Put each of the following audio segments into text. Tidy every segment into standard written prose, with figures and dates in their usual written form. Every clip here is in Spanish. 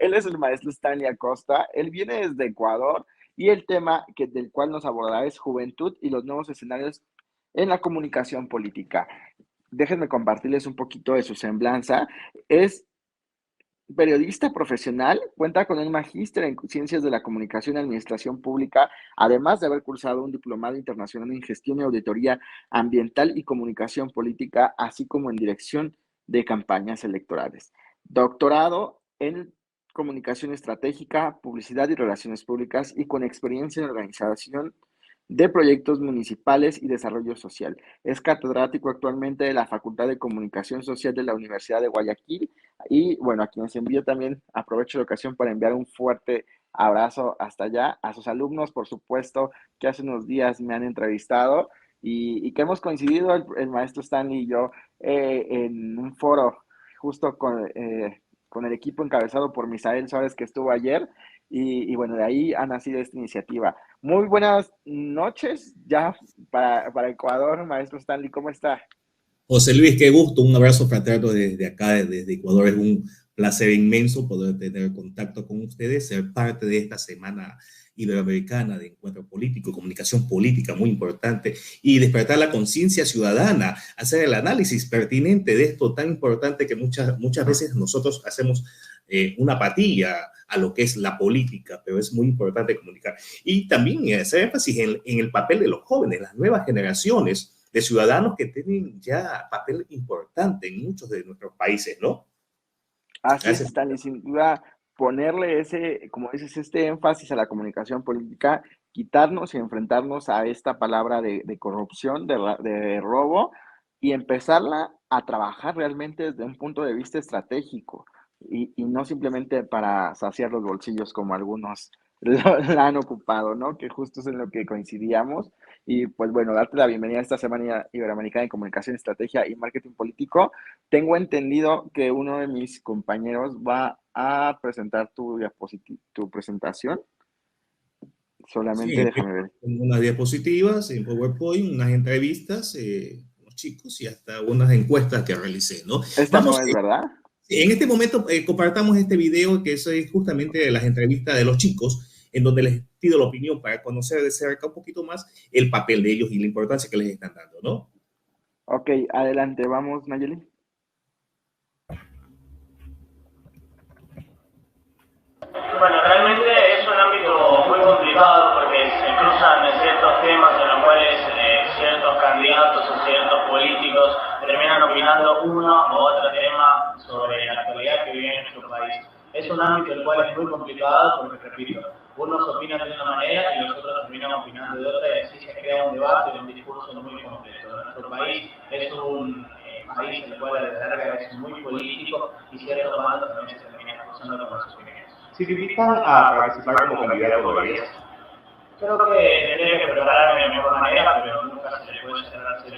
Él es el maestro Stanley Acosta, él viene desde Ecuador y el tema del cual nos abordará es juventud y los nuevos escenarios en la comunicación política. Déjenme compartirles un poquito de su semblanza. Es periodista profesional, cuenta con un magíster en Ciencias de la Comunicación y Administración Pública, además de haber cursado un diplomado internacional en Gestión y Auditoría Ambiental y Comunicación Política, así como en Dirección de Campañas Electorales. Doctorado en Comunicación Estratégica, Publicidad y Relaciones Públicas y con experiencia en organización de proyectos municipales y desarrollo social. Es catedrático actualmente de la Facultad de Comunicación Social de la Universidad de Guayaquil y bueno, a quienes envío también, aprovecho la ocasión para enviar un fuerte abrazo hasta allá, a sus alumnos, por supuesto, que hace unos días me han entrevistado y que hemos coincidido el maestro Stanley y yo en un foro justo con el equipo encabezado por Misael Suárez que estuvo ayer y bueno, de ahí ha nacido esta iniciativa. Muy buenas noches ya para Ecuador, maestro Stanley, ¿cómo está? José Luis, qué gusto, un abrazo fraterno desde acá, desde Ecuador. Es un placer inmenso poder tener contacto con ustedes, ser parte de esta Semana Iberoamericana de Encuentro Político, Comunicación Política, muy importante, y despertar la conciencia ciudadana, hacer el análisis pertinente de esto tan importante que muchas veces nosotros hacemos una apatía a lo que es la política, pero es muy importante comunicar. Y también hacer énfasis en el papel de los jóvenes, las nuevas generaciones de ciudadanos que tienen ya papel importante en muchos de nuestros países, ¿no? Así es, Gracias. Stanley, sin duda ponerle ese, como dices, este énfasis a la comunicación política, quitarnos y enfrentarnos a esta palabra de corrupción, de robo, y empezarla a trabajar realmente desde un punto de vista estratégico y no simplemente para saciar los bolsillos como algunos la han ocupado, ¿no? Que justo es en lo que coincidíamos. Y pues bueno, darte la bienvenida a esta Semana Iberoamericana de Comunicación, Estrategia y Marketing Político. Tengo entendido que uno de mis compañeros va a presentar tu presentación. Solamente Sí, déjame ver. tengo unas diapositivas en PowerPoint, unas entrevistas con los chicos y hasta unas encuestas que realicé, ¿no? Esta Vamos, no es, ¿verdad? en este momento compartamos este video que es justamente de las entrevistas de los chicos, en donde les pido la opinión para conocer de cerca un poquito más el papel de ellos y la importancia que les están dando, ¿no? Ok, adelante, vamos, Nayeli. Bueno, realmente es un ámbito muy complicado porque se cruzan ciertos temas en los cuales ciertos candidatos o ciertos políticos terminan opinando uno u otro tema sobre la actualidad que vive en nuestro país. Es un ámbito el cual es muy complicado porque, repito, unos opinan de una manera y los otros terminan opinando de otra y así se crea un debate y un discurso muy complejo. Nuestro país es un país el cual a la larga es muy político y ciertos bandos también se terminan cruzando con las opiniones. Si te invitan a participar como candidato, ¿lo harías? Creo que tendría que prepararme de mejor manera, pero nunca se le puede cerrarse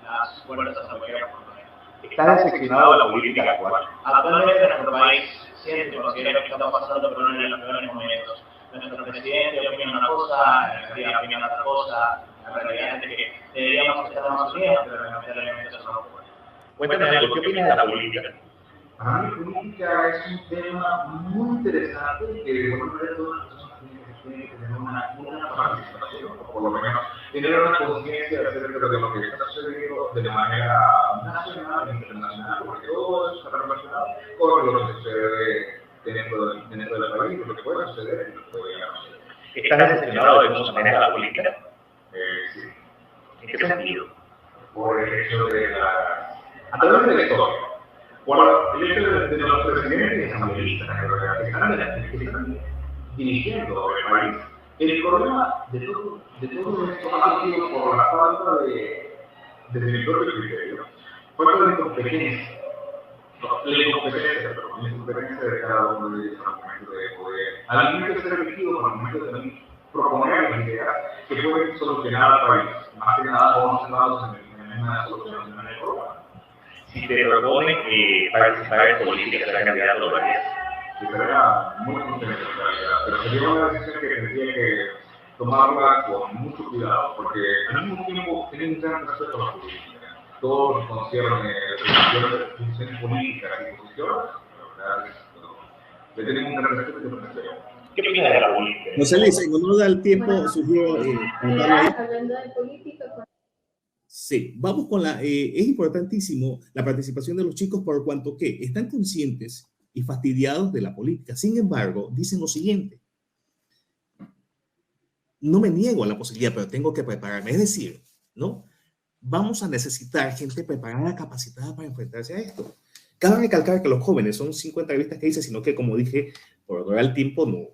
las puertas a cualquier oportunidad. ¿Está decepcionado de la política actual? Actualmente nuestro país siente y considera que estamos pasando por uno de los peores momentos. Nuestro presidente opina una cosa, la alcaldía opina otra cosa, la realidad es que deberíamos estar más unidos, pero lamentablemente eso no ocurre. Cuéntame algo, ¿qué opinas de la política? Para mí, política es un tema muy interesante que de alguna manera todas las personas tienen que tener una participación, o por lo menos tener una conciencia acerca de lo que está sucediendo de manera nacional e internacional, porque todo eso está relacionado con lo que sucede dentro del país, lo que puede suceder y lo que puede llegar a suceder. ¿Estás decepcionado de cómo se maneja la política? Sí. ¿En qué sentido? Por el hecho de a través de la historia. Por el hecho de los presidentes asambleístas que están dirigiendo el país, el problema de todo esto ha sido por la falta desde mi propio criterio, falta de competencia. La incompetencia de cada uno de ellos al momento de poder, al momento de ser elegido, al momento de también proponer las ideas que pueden solucionar al país, más que nada todos centrados en una solución, en una reforma. Si te proponen participar en política, ser candidato, ¿lo harías? Sí, sería muy contento, pero sería una decisión que tendría que tomarla con mucho cuidado, porque al mismo tiempo tiene un gran respeto a la política. Todos nos concierne decisiones políticas y posiciones, pero que tienen una representación de potencialidad. ¿Qué opinas de la política? José Luis, en honor al tiempo, sugiero hablando de política. Sí, vamos con es importantísimo la participación de los chicos por cuanto que están conscientes y fastidiados de la política. Sin embargo, dicen lo siguiente: no me niego a la posibilidad, pero tengo que prepararme. Es decir, ¿no? Vamos a necesitar gente preparada, capacitada para enfrentarse a esto. Cabe recalcar que los jóvenes, son 50 revistas que hice, sino que, como dije, por honor al tiempo, no.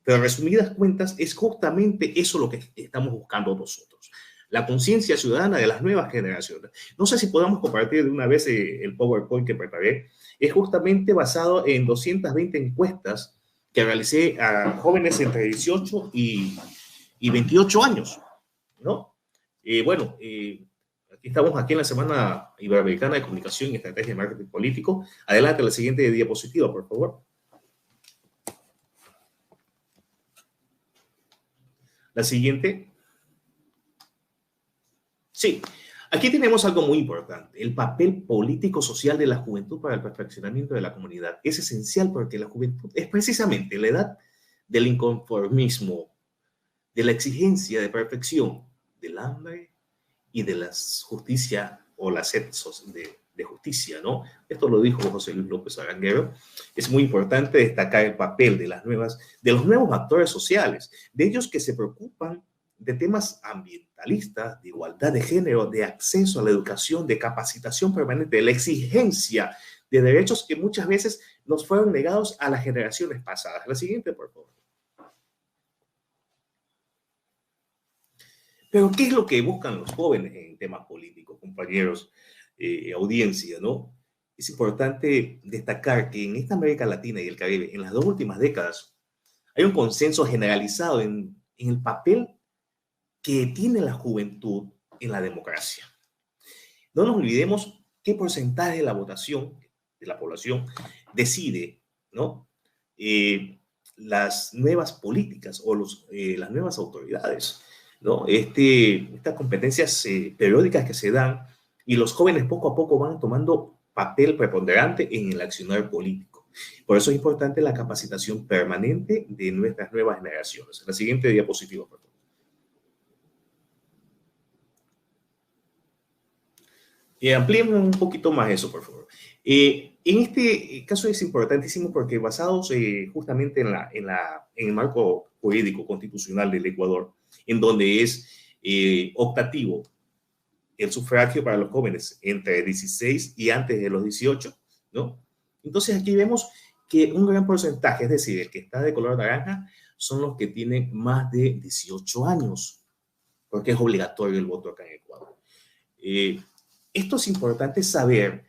Pero resumidas cuentas, es justamente eso lo que estamos buscando nosotros. La conciencia ciudadana de las nuevas generaciones. No sé si podamos compartir de una vez el PowerPoint que preparé. Es justamente basado en 220 encuestas que realicé a jóvenes entre 18 y 28 años, ¿no? Aquí estamos en la Semana Iberoamericana de Comunicación y Estrategia de Marketing Político. Adelante, la siguiente diapositiva, por favor. La siguiente. Sí, aquí tenemos algo muy importante. El papel político-social de la juventud para el perfeccionamiento de la comunidad. Es esencial porque la juventud es precisamente la edad del inconformismo, de la exigencia de perfección, del hambre y de la justicia o la sed de justicia, ¿no? Esto lo dijo José Luis López Aranguero. Es muy importante destacar el papel de los nuevos actores sociales, de ellos que se preocupan de temas ambientalistas, de igualdad de género, de acceso a la educación, de capacitación permanente, de la exigencia de derechos que muchas veces nos fueron negados a las generaciones pasadas. La siguiente, por favor. Pero, ¿qué es lo que buscan los jóvenes en temas políticos, compañeros, audiencia, ¿no? Es importante destacar que en esta América Latina y el Caribe, en las 2 últimas décadas, hay un consenso generalizado en el papel que tiene la juventud en la democracia. No nos olvidemos qué porcentaje de la votación, de la población, decide, ¿no? Las nuevas políticas o las nuevas autoridades, ¿no? Estas competencias periódicas que se dan y los jóvenes poco a poco van tomando papel preponderante en el accionar político. Por eso es importante la capacitación permanente de nuestras nuevas generaciones. La siguiente diapositiva, por favor. Y ampliemos un poquito más eso, por favor. En este caso es importantísimo porque basados justamente en el marco jurídico constitucional del Ecuador, en donde es optativo el sufragio para los jóvenes entre 16 y antes de los 18, ¿no? Entonces aquí vemos que un gran porcentaje, es decir, el que está de color naranja, son los que tienen más de 18 años, porque es obligatorio el voto acá en Ecuador. Esto es importante saber,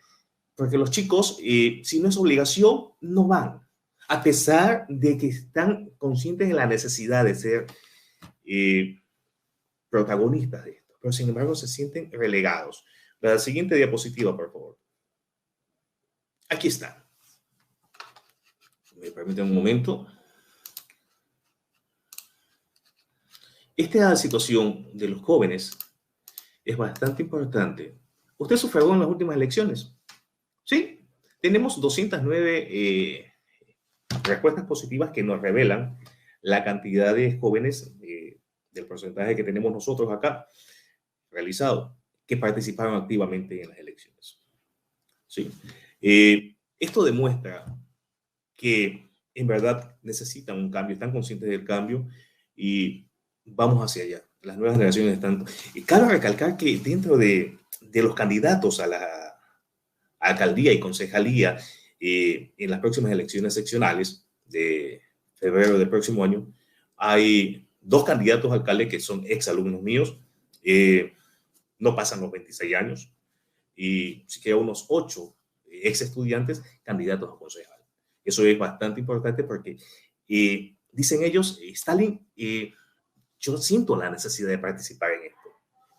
porque los chicos, si no es obligación, no van, a pesar de que están conscientes de la necesidad de ser protagonistas de esto, pero sin embargo se sienten relegados. La siguiente diapositiva, por favor. Aquí está. Me permiten un momento. Esta situación de los jóvenes es bastante importante. ¿Usted sufragó en las últimas elecciones? Sí. Tenemos 209 respuestas positivas que nos revelan la cantidad de jóvenes del porcentaje que tenemos nosotros acá realizado, que participaron activamente en las elecciones. ¿Sí? Esto demuestra que en verdad necesitan un cambio, están conscientes del cambio y vamos hacia allá. Las nuevas generaciones están... Y cabe recalcar que dentro de los candidatos a la alcaldía y concejalía en las próximas elecciones seccionales de febrero del próximo año, hay 2 candidatos a alcalde que son exalumnos míos, no pasan los 26 años, y siquiera unos 8 ex estudiantes candidatos a concejal. Eso es bastante importante porque dicen ellos, Stalin, yo siento la necesidad de participar en esto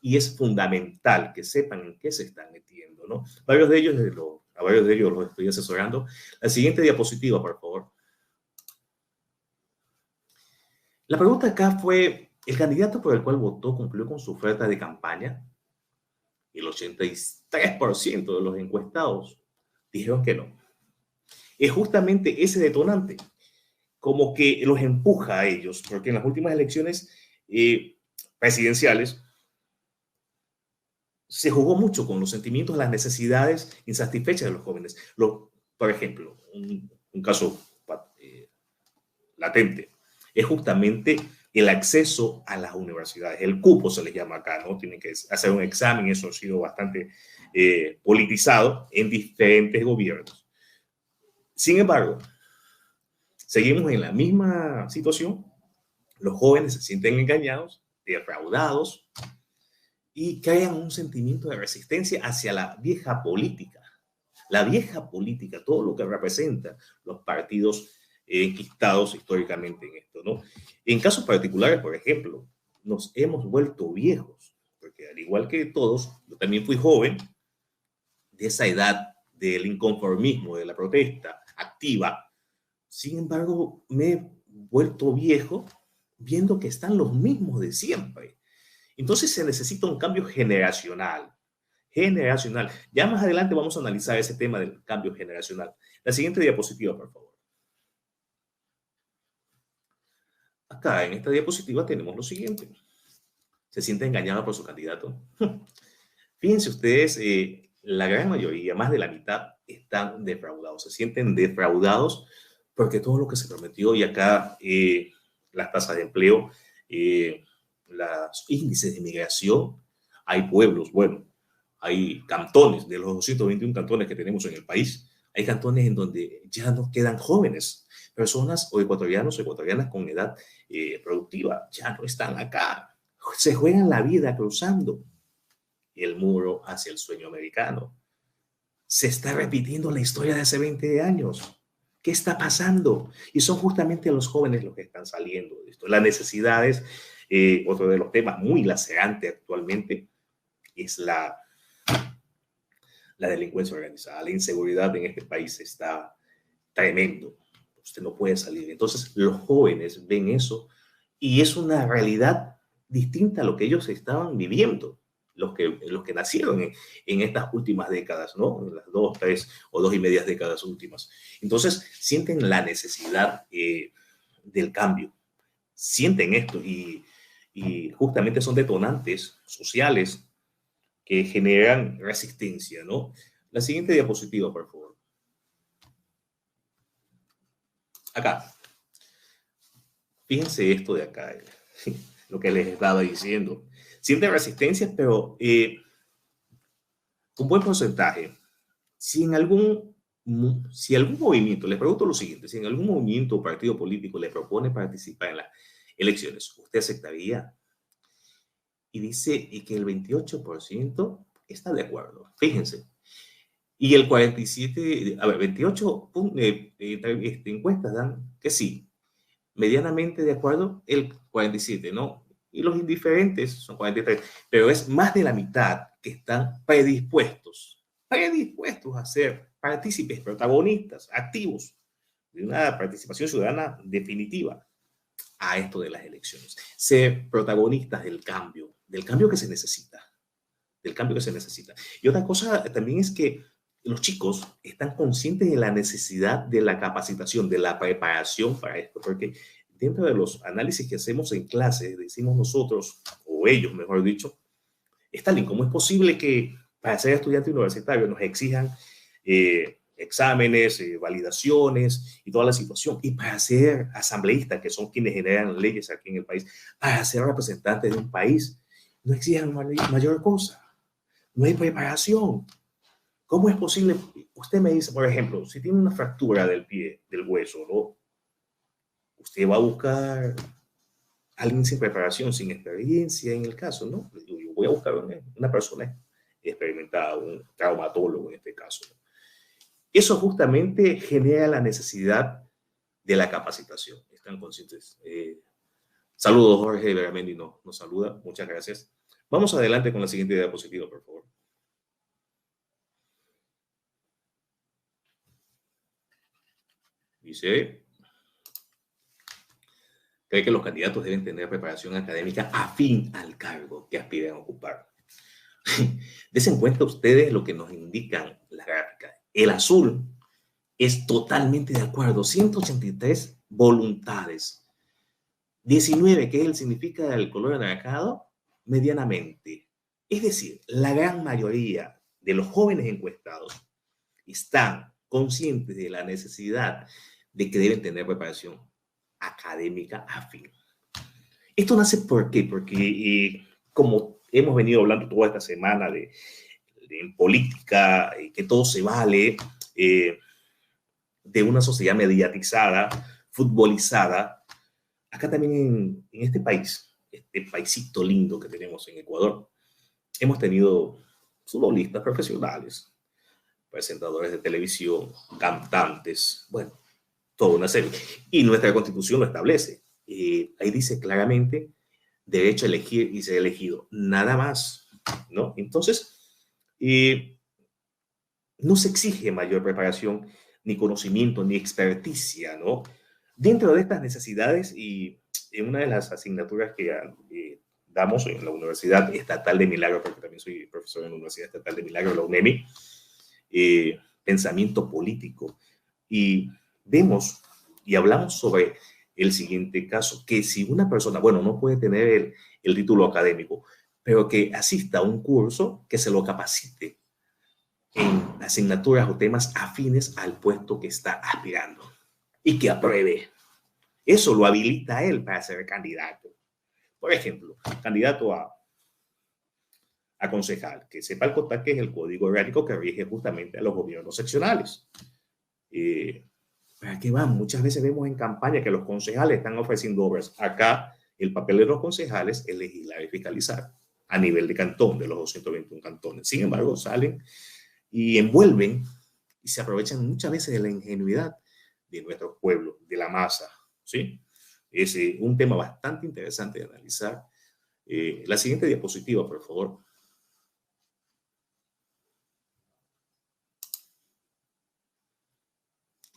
y es fundamental que sepan en qué se están metiendo, ¿no? A varios de ellos los estoy asesorando. La siguiente diapositiva, por favor. La pregunta acá fue, ¿el candidato por el cual votó cumplió con su oferta de campaña? El 83% de los encuestados dijeron que no. es justamente ese detonante, como que los empuja a ellos, porque en las últimas elecciones presidenciales se jugó mucho con los sentimientos, las necesidades insatisfechas de los jóvenes. Por ejemplo, un caso latente es justamente el acceso a las universidades. El cupo se les llama acá, ¿no? Tienen que hacer un examen, eso ha sido bastante politizado en diferentes gobiernos. Sin embargo, seguimos en la misma situación. Los jóvenes se sienten engañados, defraudados y crean un sentimiento de resistencia hacia la vieja política. La vieja política, todo lo que representa los partidos enquistados históricamente en esto, ¿no? En casos particulares, por ejemplo, nos hemos vuelto viejos, porque al igual que todos, yo también fui joven, de esa edad del inconformismo, de la protesta activa. Sin embargo, me he vuelto viejo viendo que están los mismos de siempre. Entonces se necesita un cambio generacional. Generacional. Ya más adelante vamos a analizar ese tema del cambio generacional. La siguiente diapositiva, por favor. Acá en esta diapositiva tenemos lo siguiente. ¿Se siente engañado por su candidato? Fíjense ustedes, la gran mayoría, más de la mitad, están defraudados. Se sienten defraudados porque todo lo que se prometió, y acá las tasas de empleo, los índices de migración, hay pueblos, bueno, hay cantones, de los 221 cantones que tenemos en el país, hay cantones en donde ya no quedan jóvenes, personas o ecuatorianos o ecuatorianas con edad productiva, ya no están acá, se juegan la vida cruzando el muro hacia el sueño americano. Se está repitiendo la historia de hace 20 años. ¿Qué está pasando? Y son justamente los jóvenes los que están saliendo de esto. Las necesidades, otro de los temas muy lacerante actualmente es la delincuencia organizada. La inseguridad en este país está tremendo. Usted no puede salir. Entonces los jóvenes ven eso y es una realidad distinta a lo que ellos estaban viviendo. Los que nacieron en estas últimas décadas, ¿no? En las 2, 3 o 2.5 décadas últimas. Entonces, sienten la necesidad del cambio. Sienten esto y justamente son detonantes sociales que generan resistencia, ¿no? La siguiente diapositiva, por favor. Acá. Fíjense esto de acá, lo que les estaba diciendo. Sienten resistencia, pero un buen porcentaje. Si algún movimiento, les pregunto lo siguiente, si en algún movimiento o partido político le propone participar en las elecciones, ¿usted aceptaría? Y dice que el 28% está de acuerdo. Fíjense. Y el 28 encuestas dan que sí. Medianamente de acuerdo, el 47, ¿no? Y los indiferentes son 43, pero es más de la mitad que están predispuestos a ser partícipes, protagonistas, activos de una participación ciudadana definitiva a esto de las elecciones. Ser protagonistas del cambio que se necesita, Y otra cosa también es que los chicos están conscientes de la necesidad de la capacitación, de la preparación para esto, porque dentro de los análisis que hacemos en clase, decimos nosotros, o ellos, mejor dicho, Stalin, ¿cómo es posible que para ser estudiante universitario nos exijan exámenes, validaciones y toda la situación? Y para ser asambleístas, que son quienes generan leyes aquí en el país, para ser representantes de un país, no exijan mayor cosa. No hay preparación. ¿Cómo es posible? Usted me dice, por ejemplo, si tiene una fractura del pie, del hueso, ¿no? Usted va a buscar a alguien sin preparación, sin experiencia en el caso, ¿no? Yo voy a buscar una persona experimentada, un traumatólogo en este caso. Eso justamente genera la necesidad de la capacitación. ¿Están conscientes? Saludos, Jorge Beramendi nos saluda. Muchas gracias. Vamos adelante con la siguiente diapositiva, por favor. Dice, cree que los candidatos deben tener preparación académica afín al cargo que aspiran a ocupar. Desen cuenta ustedes lo que nos indican las gráficas. El azul es totalmente de acuerdo. 183 voluntades. 19, que es el significado del color anaranjado, medianamente. Es decir, la gran mayoría de los jóvenes encuestados están conscientes de la necesidad de que deben tener preparación académica afín. Esto nace ¿por qué? Porque como hemos venido hablando toda esta semana en política, que todo se vale, de una sociedad mediatizada, futbolizada, acá también en este país, este paisito lindo que tenemos en Ecuador, hemos tenido futbolistas profesionales, presentadores de televisión, cantantes, bueno, toda una serie. Y nuestra Constitución lo establece. Ahí dice claramente derecho a elegir y ser elegido, nada más, ¿no? Entonces, no se exige mayor preparación, ni conocimiento, ni experticia, ¿no? Dentro de estas necesidades, y en una de las asignaturas que damos en la Universidad Estatal de Milagro, porque también soy profesor en la Universidad Estatal de Milagro, la UNEMI, pensamiento político, y vemos y hablamos sobre el siguiente caso, que si una persona, bueno, no puede tener el título académico, pero que asista a un curso que se lo capacite en asignaturas o temas afines al puesto que está aspirando y que apruebe. Eso lo habilita a él para ser candidato. Por ejemplo, candidato a concejal, que sepa el COTAC, que es el código orgánico que rige justamente a los gobiernos seccionales. ¿Para qué van? Muchas veces vemos en campaña que los concejales están ofreciendo obras. Acá el papel de los concejales es legislar y fiscalizar a nivel de cantón, de los 221 cantones. Sin embargo, salen y envuelven y se aprovechan muchas veces de la ingenuidad de nuestros pueblos, de la masa, ¿sí? Es un tema bastante interesante de analizar. La siguiente diapositiva, por favor.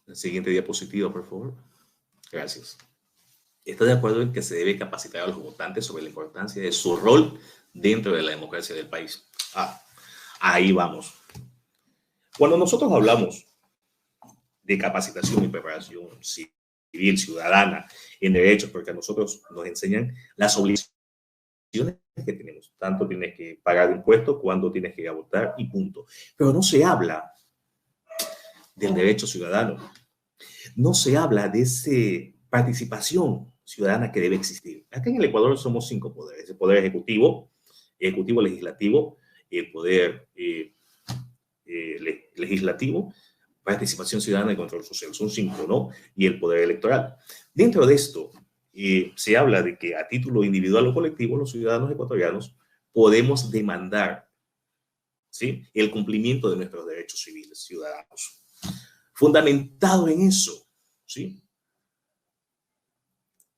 La siguiente diapositiva, por favor. Gracias. ¿Está de acuerdo en que se debe capacitar a los votantes sobre la importancia de su rol dentro de la democracia del país? Ahí vamos. Cuando nosotros hablamos de capacitación y preparación civil, ciudadana, en derechos, porque a nosotros nos enseñan las obligaciones que tenemos. Tanto tienes que pagar impuestos, cuando tienes que ir a votar y punto. Pero no se habla del derecho ciudadano. No se habla de esa participación ciudadana que debe existir. Acá en el Ecuador somos 5 poderes. El poder ejecutivo, legislativo, el poder legislativo, participación ciudadana y control social. Son 5, ¿no? Y el poder electoral. Dentro de esto, se habla de que a título individual o colectivo, los ciudadanos ecuatorianos podemos demandar, ¿sí?, el cumplimiento de nuestros derechos civiles ciudadanos. Fundamentado en eso, ¿sí?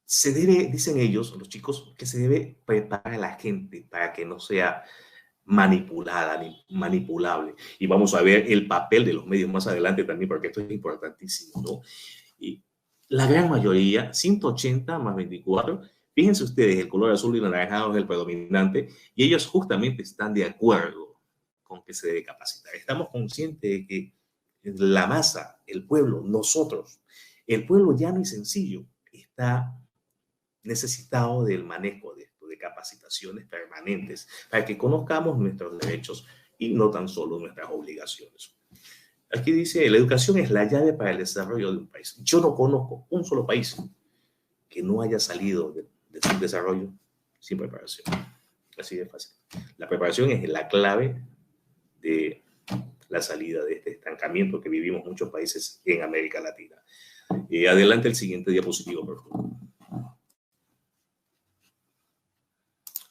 Se debe, dicen ellos, los chicos, que se debe preparar a la gente para que no sea manipulada ni manipulable. Y vamos a ver el papel de los medios más adelante también, porque esto es importantísimo, ¿no? Y la gran mayoría, 180 más 24, fíjense ustedes, el color azul y anaranjado es el predominante, y ellos justamente están de acuerdo con que se debe capacitar. Estamos conscientes de que la masa, el pueblo, nosotros, el pueblo llano y sencillo, está necesitado del manejo de esto, de capacitaciones permanentes, para que conozcamos nuestros derechos y no tan solo nuestras obligaciones. Aquí dice, la educación es la llave para el desarrollo de un país. Yo no conozco un solo país que no haya salido de su desarrollo sin preparación. Así de fácil. La preparación es la clave de la salida de este estancamiento que vivimos muchos países en América Latina. Adelante el siguiente diapositivo, por favor.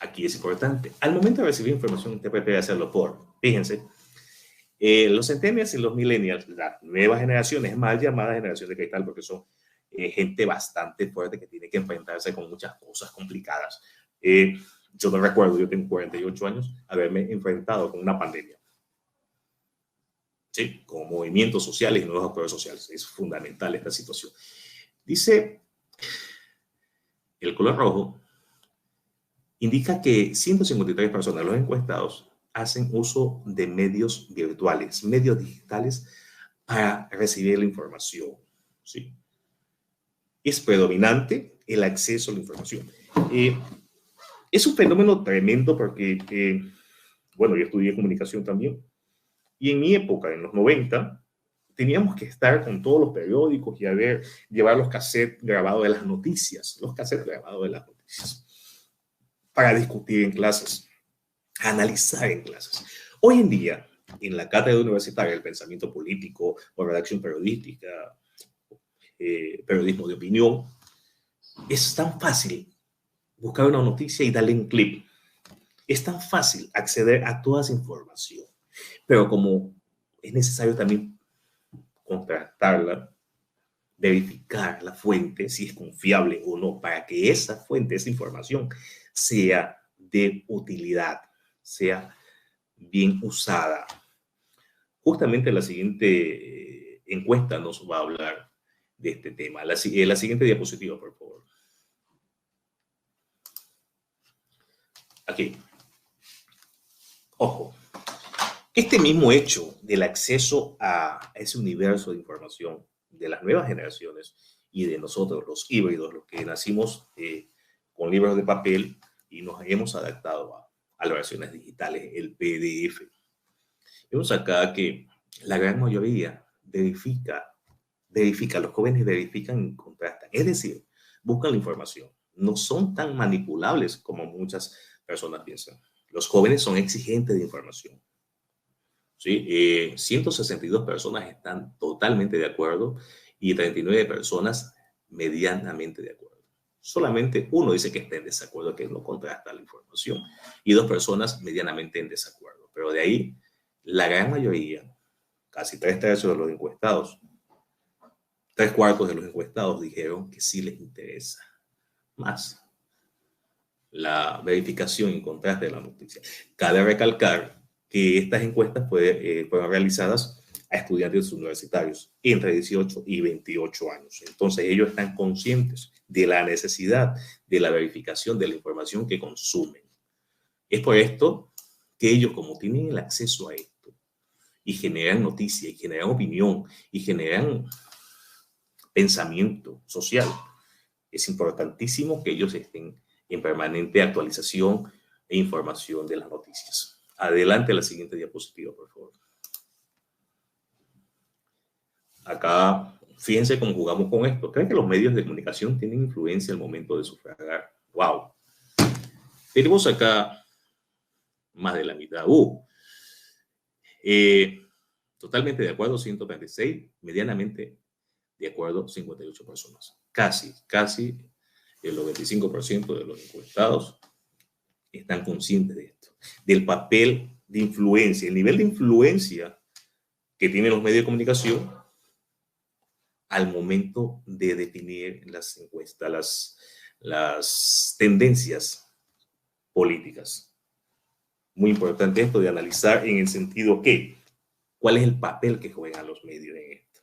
Aquí es importante. Al momento de recibir información, usted prefiere hacerlo fíjense, los centennials y los millennials, las nuevas generaciones, más llamadas generación de cristal, porque son gente bastante fuerte que tiene que enfrentarse con muchas cosas complicadas. Yo me recuerdo, yo tengo 48 años, haberme enfrentado con una pandemia. Sí, con movimientos sociales y nuevos actores sociales. Es fundamental esta situación. Dice, el color rojo indica que 153 personas, los encuestados, hacen uso de medios virtuales, medios digitales, para recibir la información, ¿sí? Es predominante el acceso a la información. Es un fenómeno tremendo porque, bueno, yo estudié comunicación también, y en mi época, en los 90, teníamos que estar con todos los periódicos y llevar los cassettes grabados de las noticias, para discutir en clases, analizar en clases. Hoy en día, en la cátedra universitaria del pensamiento político o redacción periodística, periodismo de opinión, es tan fácil buscar una noticia y darle un clic. Es tan fácil acceder a toda esa información, pero como es necesario también contrastarla, verificar la fuente, si es confiable o no, para que esa fuente, esa información, sea de utilidad, sea bien usada. Justamente la siguiente encuesta nos va a hablar de este tema. La siguiente diapositiva, por favor. Aquí. Ojo. Este mismo hecho del acceso a ese universo de información de las nuevas generaciones y de nosotros, los híbridos, los que nacimos con libros de papel y nos hemos adaptado a las versiones digitales, el PDF. Vemos acá que la gran mayoría verifica, los jóvenes verifican y contrastan, es decir, buscan la información. No son tan manipulables como muchas personas piensan. Los jóvenes son exigentes de información. ¿Sí? 162 personas están totalmente de acuerdo y 39 personas medianamente de acuerdo. Solamente uno dice que está en desacuerdo, que no contrasta la información, y 2 personas medianamente en desacuerdo. Pero de ahí, la gran mayoría, casi 3/3 de los encuestados, 3/4 de los encuestados dijeron que sí les interesa más la verificación y contraste de la noticia. Cabe recalcar que estas encuestas fueron realizadas a estudiantes universitarios entre 18 y 28 años. Entonces, ellos están conscientes de la necesidad de la verificación de la información que consumen. Es por esto que ellos, como tienen el acceso a esto, y generan noticia, y generan opinión, y generan pensamiento social, es importantísimo que ellos estén en permanente actualización e información de las noticias. Adelante la siguiente diapositiva, por favor. Acá, fíjense cómo jugamos con esto. ¿Creen que los medios de comunicación tienen influencia al momento de sufragar? ¡Wow! Tenemos acá más de la mitad. Totalmente de acuerdo, 136. Medianamente de acuerdo, 58 personas. Casi el 95% de los encuestados están conscientes de esto, del papel de influencia, el nivel de influencia que tienen los medios de comunicación al momento de definir las encuestas, las tendencias políticas. Muy importante esto de analizar en el sentido que, ¿cuál es el papel que juegan los medios en esto?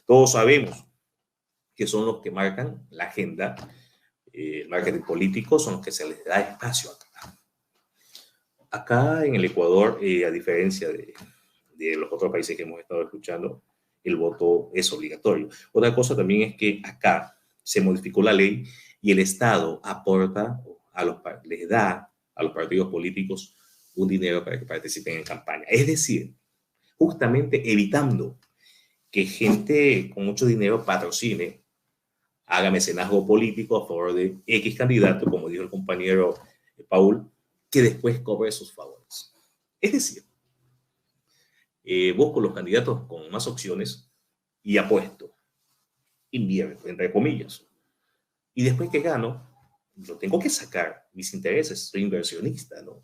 Todos sabemos que son los que marcan la agenda, el marketing político, son los que se les da espacio acá. Acá en el Ecuador, a diferencia de los otros países que hemos estado escuchando, el voto es obligatorio. Otra cosa también es que acá se modificó la ley y el Estado aporta, les da a los partidos políticos un dinero para que participen en campaña. Es decir, justamente evitando que gente con mucho dinero patrocine, haga mecenazgo político a favor de X candidato, como dijo el compañero Paul, que después cobre sus favores. Es decir, busco los candidatos con más opciones y apuesto, invierto, entre comillas. Y después que gano, yo tengo que sacar mis intereses, soy inversionista, ¿no?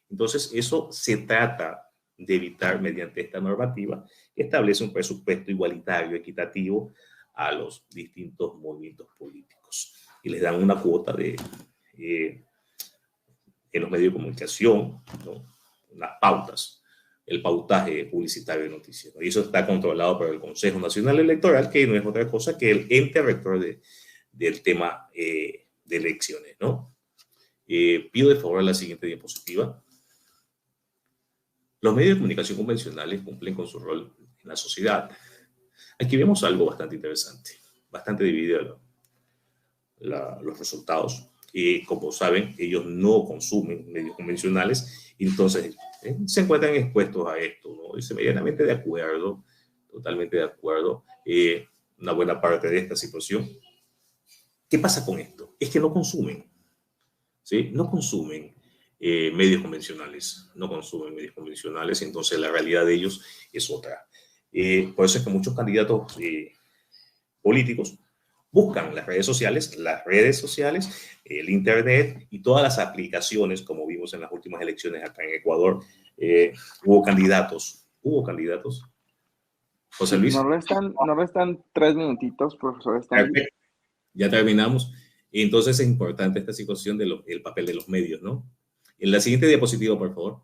Entonces, eso se trata de evitar mediante esta normativa que establece un presupuesto igualitario, equitativo a los distintos movimientos políticos. Y les dan una cuota en los medios de comunicación, ¿no? Unas pautas, el pautaje publicitario de noticias, ¿no? Y eso está controlado por el Consejo Nacional Electoral, que no es otra cosa que el ente rector del tema de elecciones, ¿no? Pido de favor la siguiente diapositiva. Los medios de comunicación convencionales cumplen con su rol en la sociedad, Aquí vemos algo bastante interesante, bastante dividido los resultados. Y como saben, ellos no consumen medios convencionales, entonces se encuentran expuestos a esto, ¿no? Dice medianamente de acuerdo, totalmente de acuerdo, una buena parte de esta situación. ¿Qué pasa con esto? Es que no consumen, ¿sí? No consumen medios convencionales, no consumen medios convencionales, entonces la realidad de ellos es otra. Por eso es que muchos candidatos políticos buscan las redes sociales, el internet y todas las aplicaciones, como vimos en las últimas elecciones acá en Ecuador. Hubo candidatos. José Luis. Nos restan 3 minutitos, profesor Stanley. Perfecto. Ya terminamos. Entonces es importante esta situación del papel de los medios, ¿no? En la siguiente diapositiva, por favor.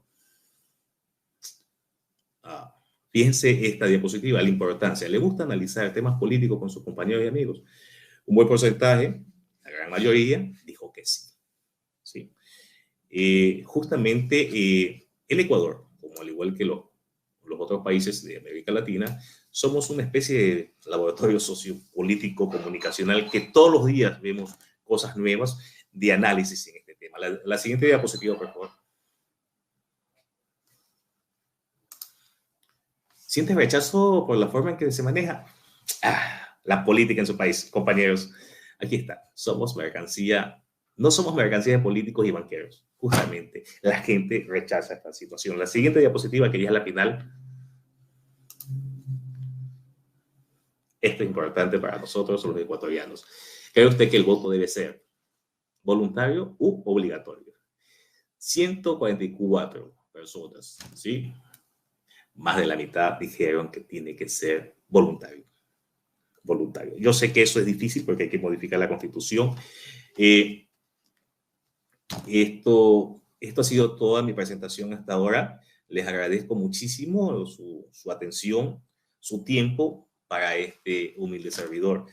Fíjense esta diapositiva, la importancia. ¿Le gusta analizar temas políticos con sus compañeros y amigos? Un buen porcentaje, la gran mayoría, dijo que sí. ¿Sí? Justamente el Ecuador, como al igual que los otros países de América Latina, somos una especie de laboratorio sociopolítico comunicacional que todos los días vemos cosas nuevas de análisis en este tema. La siguiente diapositiva, por favor. ¿Sientes rechazo por la forma en que se maneja la política en su país? Compañeros, aquí está. No somos mercancía de políticos y banqueros. Justamente, la gente rechaza esta situación. La siguiente diapositiva, que ya es la final. Esto es importante para nosotros, los ecuatorianos. ¿Cree usted que el voto debe ser voluntario u obligatorio? 144 personas, ¿sí? Más de la mitad dijeron que tiene que ser voluntario. Yo sé que eso es difícil porque hay que modificar la Constitución. Esto ha sido toda mi presentación hasta ahora. Les agradezco muchísimo su atención, su tiempo para este humilde servidor.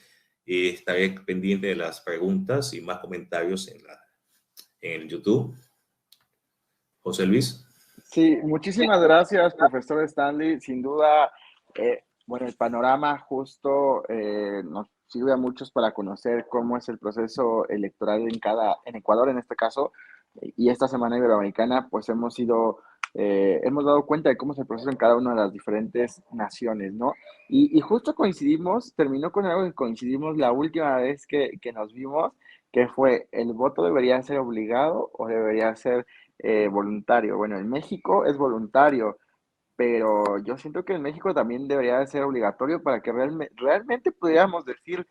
Estaré pendiente de las preguntas y más comentarios en YouTube. José Luis. Sí, muchísimas gracias, profesor Stanley. Sin duda, bueno, el panorama justo nos sirve a muchos para conocer cómo es el proceso electoral en Ecuador, en este caso, y esta Semana Iberoamericana, pues hemos dado cuenta de cómo es el proceso en cada una de las diferentes naciones, ¿no? Y justo terminó con algo que coincidimos la última vez que nos vimos, que fue, ¿el voto debería ser obligado o debería ser voluntario? Bueno, en México es voluntario, pero yo siento que en México también debería de ser obligatorio para que realmente pudiéramos decir,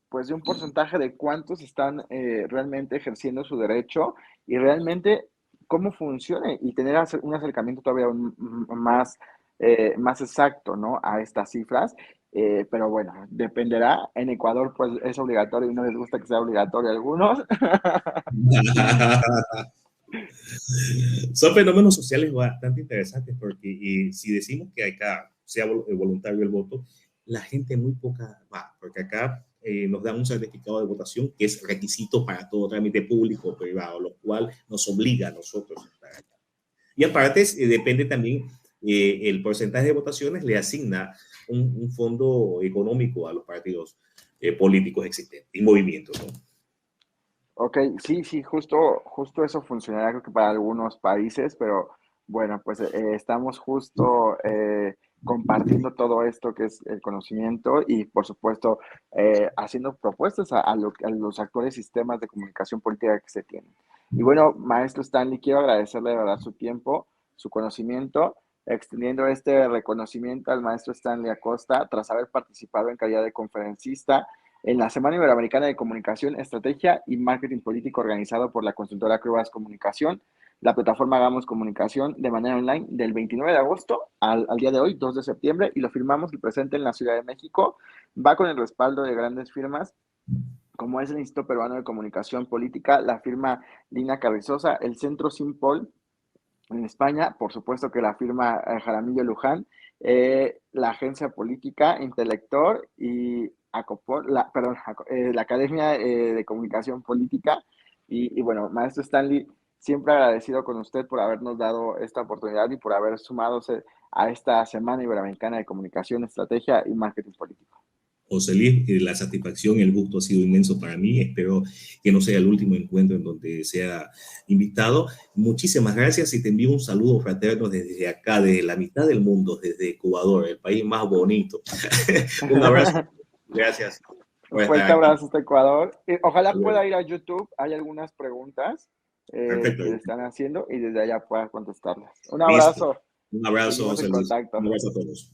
pues, de un porcentaje de cuántos están realmente ejerciendo su derecho y realmente cómo funcione y tener un acercamiento todavía más exacto, ¿no? A estas cifras. Pero bueno, dependerá. En Ecuador, pues, es obligatorio y no les gusta que sea obligatorio a algunos. Son fenómenos sociales bastante interesantes porque si decimos que acá sea voluntario el voto, la gente muy poca va, porque acá nos dan un certificado de votación que es requisito para todo trámite público o privado, lo cual nos obliga a nosotros a estar acá. Y aparte, depende también, el porcentaje de votaciones le asigna un fondo económico a los partidos políticos existentes y movimientos, ¿no? Ok, sí, justo eso funcionará creo que para algunos países, pero bueno, pues estamos justo compartiendo todo esto que es el conocimiento y por supuesto haciendo propuestas a los actuales sistemas de comunicación política que se tienen. Y bueno, maestro Stanley, quiero agradecerle de verdad su tiempo, su conocimiento, extendiendo este reconocimiento al maestro Stanley Acosta tras haber participado en calidad de conferencista en la Semana Iberoamericana de Comunicación, Estrategia y Marketing Político organizado por la consultora Cuevas Comunicación, la plataforma Hagamos Comunicación de manera online del 29 de agosto al día de hoy, 2 de septiembre, y lo firmamos y presente en la Ciudad de México. Va con el respaldo de grandes firmas como es el Instituto Peruano de Comunicación Política, la firma Lina Carrizosa, el Centro Simpol en España, por supuesto que la firma Jaramillo Luján, la Agencia Política, Intelector y Acopor, la Academia de Comunicación Política. Y bueno, maestro Stanley, siempre agradecido con usted por habernos dado esta oportunidad y por haber sumado a esta Semana Iberoamericana de Comunicación, Estrategia y Marketing Político. José Luis, la satisfacción y el gusto ha sido inmenso para mí. Espero que no sea el último encuentro en donde sea invitado. Muchísimas gracias y te envío un saludo fraterno desde acá, desde la mitad del mundo, desde Ecuador, el país más bonito. Un abrazo. Gracias. Un fuerte abrazo hasta Ecuador. Ojalá pueda ir a YouTube. Hay algunas preguntas que le están haciendo y desde allá pueda contestarlas. Un abrazo. Listo. Un abrazo, José Luis. Un abrazo a todos.